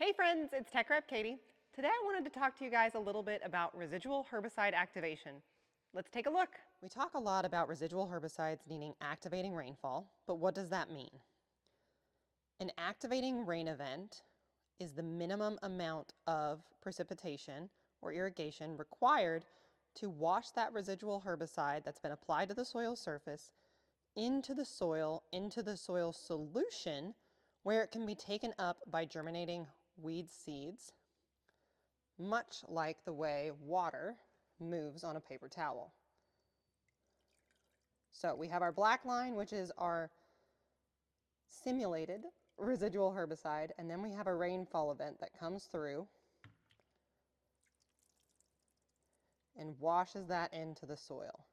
Hey friends, it's Tech Rep Katie. Today I wanted to talk to you guys a little bit about residual herbicide activation. Let's take a look. We talk a lot about residual herbicides needing activating rainfall, but what does that mean? An activating rain event is the minimum amount of precipitation or irrigation required to wash that residual herbicide that's been applied to the soil surface into the soil solution, where it can be taken up by germinating weed seeds, much like the way water moves on a paper towel. So we have our black line, which is our simulated residual herbicide, and then we have a rainfall event that comes through and washes that into the soil.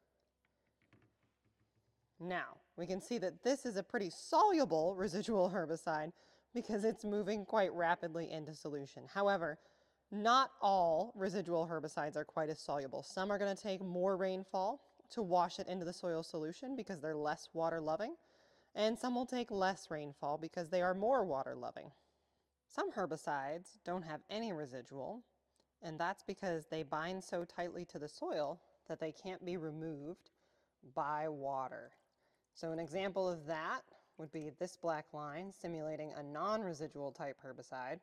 Now, we can see that this is a pretty soluble residual herbicide because it's moving quite rapidly into solution. However, not all residual herbicides are quite as soluble. Some are going to take more rainfall to wash it into the soil solution because they're less water loving, and some will take less rainfall because they are more water loving. Some herbicides don't have any residual, and that's because they bind so tightly to the soil that they can't be removed by water. So an example of that would be this black line simulating a non-residual type herbicide.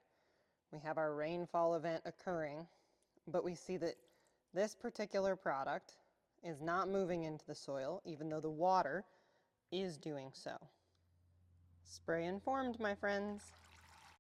We have our rainfall event occurring, but we see that this particular product is not moving into the soil, even though the water is doing so. Spray informed, my friends.